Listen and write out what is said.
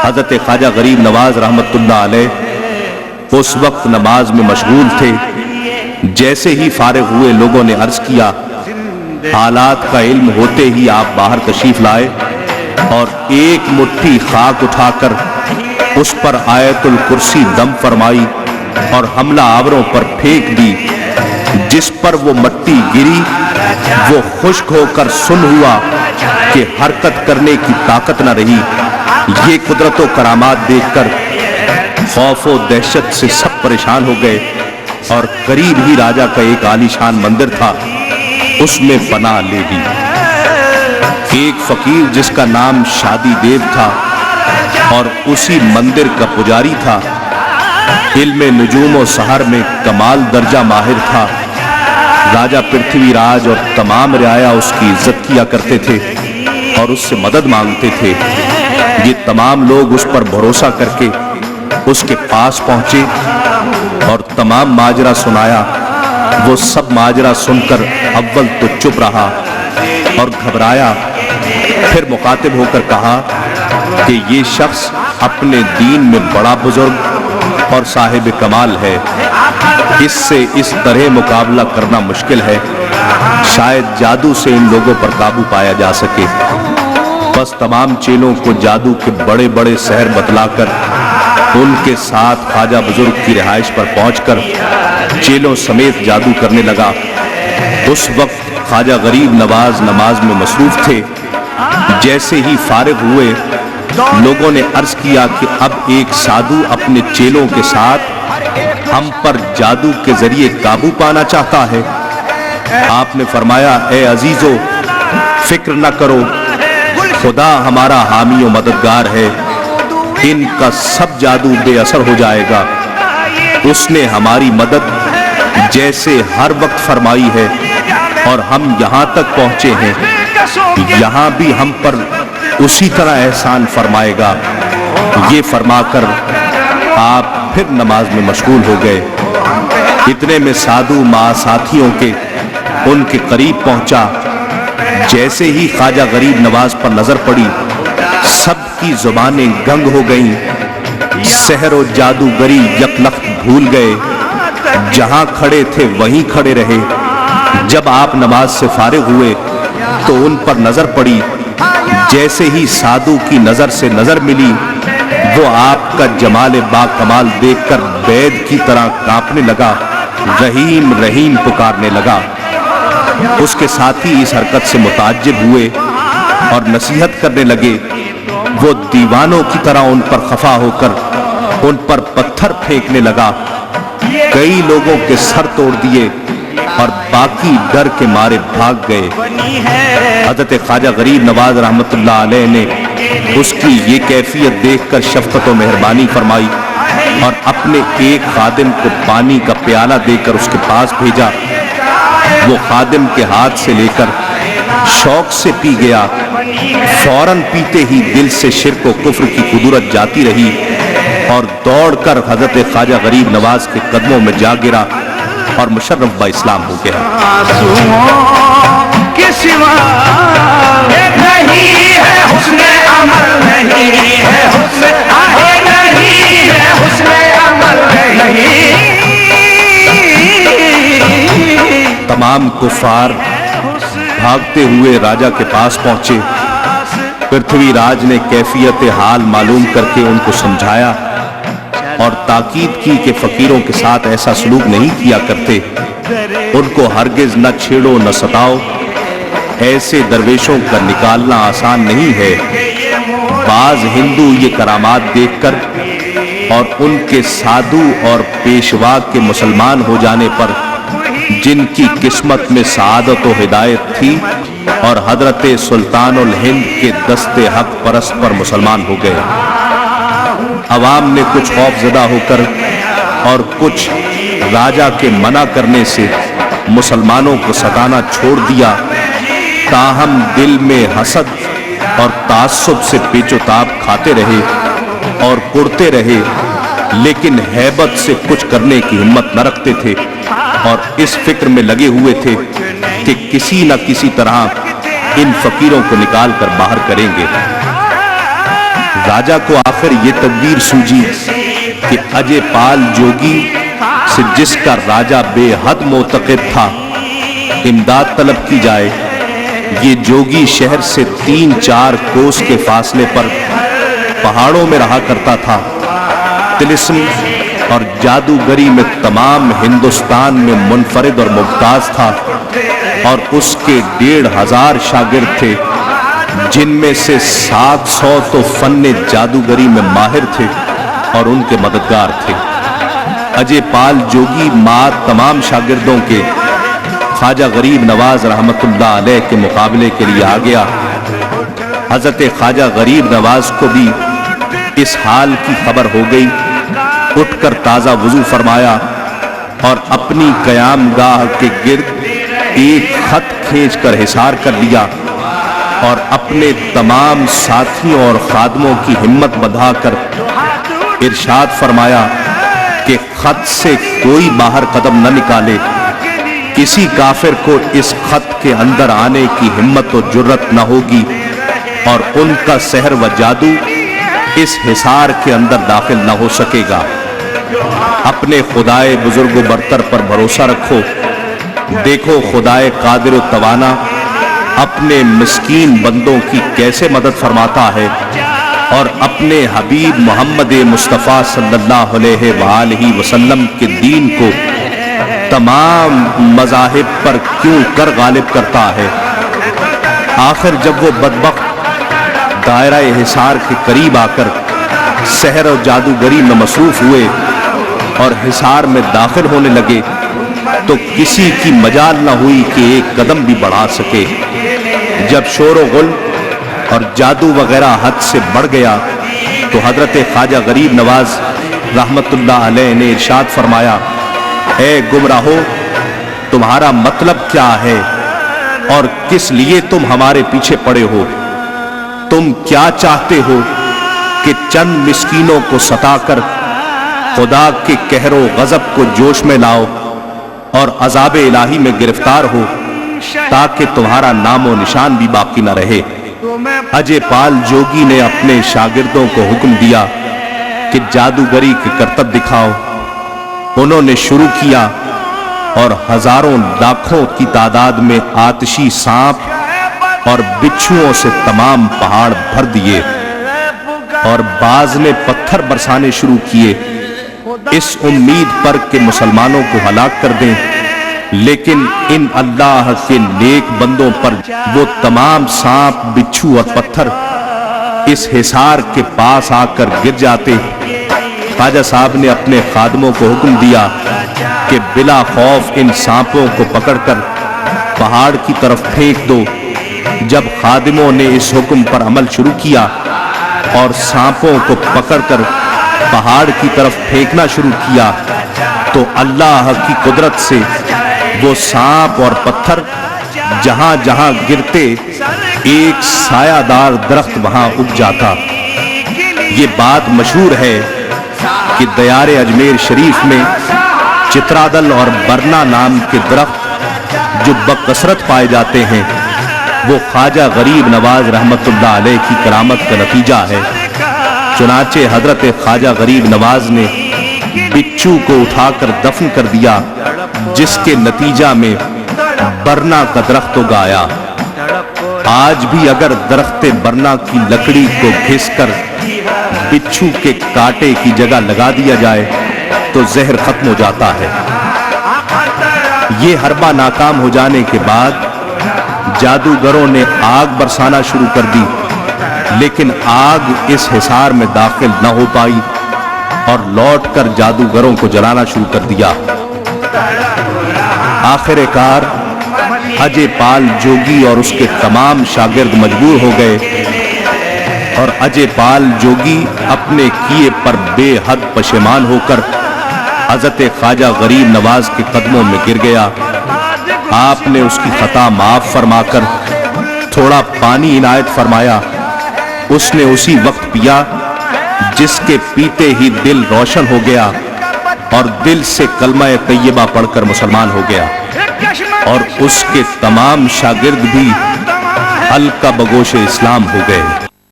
حضرت خواجہ غریب نواز رحمت اللہ علیہ اس وقت نماز میں مشغول تھے۔ جیسے ہی فارغ ہوئے لوگوں نے عرض کیا، حالات کا علم ہوتے ہی آپ باہر تشریف لائے اور ایک مٹھی خاک اٹھا کر اس پر آیت الکرسی دم فرمائی اور حملہ آوروں پر پھینک دی۔ جس پر وہ مٹی گری وہ خشک ہو کر سن ہوا کہ حرکت کرنے کی طاقت نہ رہی۔ یہ قدرت و کرامات دیکھ کر خوف و دہشت سے سب پریشان ہو گئے اور قریب ہی راجہ کا ایک عالی شان مندر تھا، اس میں پناہ لے لی۔ ایک فقیر جس کا نام شادی دیو تھا اور اسی مندر کا پجاری تھا، علم نجوم و سحر میں کمال درجہ ماہر تھا۔ راجہ پرتھوی راج اور تمام رعایا اس کی عزت کیا کرتے تھے اور اس سے مدد مانگتے تھے۔ یہ تمام لوگ اس پر بھروسہ کر کے اس کے پاس پہنچے اور تمام ماجرا سنایا۔ وہ سب ماجرا سن کر اول تو چپ رہا اور گھبرایا، پھر مخاطب ہو کر کہا کہ یہ شخص اپنے دین میں بڑا بزرگ اور صاحب کمال ہے، اس سے اس طرح مقابلہ کرنا مشکل ہے، شاید جادو سے ان لوگوں پر قابو پایا جا سکے۔ بس تمام چیلوں کو جادو کے بڑے بڑے سحر بتلا کر ان کے ساتھ خواجہ بزرگ کی رہائش پر پہنچ کر چیلوں سمیت جادو کرنے لگا۔ اس وقت خواجہ غریب نواز نماز میں مصروف تھے۔ جیسے ہی فارغ ہوئے لوگوں نے عرض کیا کہ اب ایک سادھو اپنے چیلوں کے ساتھ ہم پر جادو کے ذریعے قابو پانا چاہتا ہے۔ آپ نے فرمایا، اے عزیزو، فکر نہ کرو، خدا ہمارا حامی و مددگار ہے، ان کا سب جادو بے اثر ہو جائے گا۔ اس نے ہماری مدد جیسے ہر وقت فرمائی ہے اور ہم یہاں تک پہنچے ہیں، یہاں بھی ہم پر اسی طرح احسان فرمائے گا۔ یہ فرما کر آپ پھر نماز میں مشغول ہو گئے۔ اتنے میں سادھو ماں ساتھیوں کے ان کے قریب پہنچا۔ جیسے ہی خواجہ غریب نواز پر نظر پڑی سب کی زبانیں گنگ ہو گئیں، سحر و جادوگری یکلخت بھول گئے، جہاں کھڑے تھے وہیں کھڑے رہے۔ جب آپ نماز سے فارغ ہوئے تو ان پر نظر پڑی، جیسے ہی سادھو کی نظر سے نظر ملی وہ آپ کا جمال با کمال دیکھ کر بید کی طرح کانپنے لگا، رحیم رحیم پکارنے لگا۔ اس کے ساتھی اس حرکت سے متعجب ہوئے اور نصیحت کرنے لگے۔ وہ دیوانوں کی طرح ان پر خفا ہو کر ان پر پتھر پھینکنے لگا۔ کئی لوگوں کے سر توڑ دیے اور باقی ڈر کے مارے بھاگ گئے۔ حضرت خواجہ غریب نواز رحمت اللہ علیہ نے اس کی یہ کیفیت دیکھ کر شفقت و مہربانی فرمائی اور اپنے ایک خادم کو پانی کا پیالہ دے کر اس کے پاس بھیجا۔ وہ خادم کے ہاتھ سے لے کر شوق سے پی گیا۔ فوراً پیتے ہی دل سے شرک و کفر کی قدرت جاتی رہی اور دوڑ کر حضرت خواجہ غریب نواز کے قدموں میں جا گرا اور مشرف با اسلام ہو گیا۔ تمام کفار بھاگتے ہوئے راجہ کے پاس پہنچے۔ پرتھوی راج نے کیفیت حال معلوم کر کے ان کو سمجھایا اور تاکید کی کہ فقیروں کے ساتھ ایسا سلوک نہیں کیا کرتے، ان کو ہرگز نہ چھیڑو نہ ستاؤ، ایسے درویشوں کا نکالنا آسان نہیں ہے۔ بعض ہندو یہ کرامات دیکھ کر اور ان کے سادھو اور پیشوا کے مسلمان ہو جانے پر جن کی قسمت میں سعادت و ہدایت تھی اور حضرت سلطان الہند کے دست حق پرست پر مسلمان ہو گئے۔ عوام نے کچھ خوف زدہ ہو کر اور کچھ راجہ کے منع کرنے سے مسلمانوں کو ستانا چھوڑ دیا، تاہم دل میں حسد اور تعصب سے پیچ و تاب کھاتے رہے اور کڑتے رہے، لیکن ہیبت سے کچھ کرنے کی ہمت نہ رکھتے تھے اور اس فکر میں لگے ہوئے تھے کہ کسی نہ کسی طرح ان فقیروں کو نکال کر باہر کریں گے۔ राजा को आखिर ये तदबीर सूझी कि अजय पाल जोगी से जिसका राजा बेहद मोतक़िद था इमदाद तलब की जाए। ये जोगी शहर से 3-4 कोस के फासले पर पहाड़ों में रहा करता था। तिलिस्म और जादूगरी में तमाम हिंदुस्तान में मुनफरिद और मुमताज था और उसके 1500 शागिर्द थे, जिनमें से 700 तो फन्ने जादूगरी में माहिर थे और उनके मददगार थे। अजय पाल जोगी माँ तमाम शागिर्दों के ख्वाजा गरीब नवाज रहमतुल्लाह अलैह के मुकाबले के लिए आ गया। हजरत ख्वाजा गरीब नवाज को भी इस हाल की खबर हो गई। उठकर ताज़ा वुजू फरमाया और अपनी क़यामगाह के गिर्द एक खत खींचकर हिसार कर लिया और अपने तमाम साथियों और खादमों की हिम्मत बढ़ाकर इरशाद फरमाया कि खत से कोई बाहर कदम न निकाले। किसी काफिर को इस खत के अंदर आने की हिम्मत और जुर्रत न होगी और उनका सहर व जादू इस हिसार के अंदर दाखिल न हो सकेगा। अपने खुदाए बुजुर्ग बरतर पर भरोसा रखो। देखो खुदाए कादिर व तवाना अपने मिस्कीन बंदों की कैसे मदद फरमाता है और अपने हबीब मोहम्मद मुस्तफ़ा सल्लल्लाहु अलैहि वसल्लम के दीन को तमाम मज़ाहिब पर क्यों कर गालिब करता है। आखिर जब वो बदबख्त दायरा हिसार के करीब आकर सहर और जादूगरी में मसरूफ हुए और हिसार में दाखिल होने लगे तो किसी की मजाल न हुई कि एक कदम भी बढ़ा सके। जब शोर व गुल और जादू वगैरह हद से बढ़ गया तो हजरत ख्वाजा गरीब नवाज रहमतुल्लाह अलैह ने इरशाद फरमाया, ए गुमराहो, तुम्हारा मतलब क्या है और किस लिए तुम हमारे पीछे पड़े हो? तुम क्या चाहते हो कि चंद मिस्कीनों को सताकर खुदा के कहरो गजब को जोश में लाओ और अजाब इलाही में गिरफ्तार हो ताकि तुम्हारा नामो निशान भी बाकी न रहे। अजय पाल जोगी ने अपने शागिर्दों को हुक्म दिया कि जादूगरी के करतब दिखाओ। उन्होंने शुरू किया और हजारों लाखों की तादाद में आतिशी सांप और बिच्छुओं से तमाम पहाड़ भर दिए और बाज ने पत्थर बरसाने शुरू किए इस उम्मीद पर कि मुसलमानों को हलाक कर दें। लेकिन इन अल्लाह के नेक बंदों पर वो तमाम सांप, बिच्छू और पत्थर इस हिसार के पास आकर गिर जाते। ख्वाजा साहब ने अपने खादमों को हुक्म दिया कि बिला खौफ इन सांपों को पकड़कर पहाड़ की तरफ फेंक दो। जब खादिमों ने इस हुक्म पर अमल शुरू किया और सांपों को पकड़कर पहाड़ की तरफ फेंकना शुरू किया तो अल्लाह की कुदरत से वो सांप और पत्थर जहां जहां गिरते एक सायादार दरख्त वहां उग जाता। ये बात मशहूर है कि दयारे अजमेर शरीफ में चित्रादल और बरना नाम के दरख्त जो बकसरत पाए जाते हैं वो ख्वाजा गरीब नवाज रहमतुल्लाह अलैह की करामत का नतीजा है। चुनाचे हजरत ख्वाजा गरीब नवाज ने बिच्छू को उठाकर दफन कर दिया, जिसके नतीजा में बरना का दरख्त उगाया। आज भी अगर दरख्ते बरना की लकड़ी को घिसकर बिच्छू के कांटे की जगह लगा दिया जाए तो जहर खत्म हो जाता है। ये हरबा नाकाम हो जाने के बाद जादूगरों ने आग बरसाना शुरू कर दी, लेकिन आग इस हिसार में दाखिल न हो पाई और लौटकर जादूगरों को जलाना शुरू कर दिया। आखिरकार अजय पाल जोगी और उसके तमाम शागिर्द मजबूर हो गए और अजय पाल जोगी अपने किए पर बेहद पशेमान होकर हजरत ख्वाजा गरीब नवाज के कदमों में गिर गया। आपने उसकी खता माफ फरमाकर थोड़ा पानी इनायत फरमाया। उसने उसी वक्त पिया जिसके पीते ही दिल रोशन हो गया और दिल से कलमा तैयबा पढ़कर मुसलमान हो गया और उसके तमाम शागिर्द भी हल्का बगोश इस्लाम हो गए।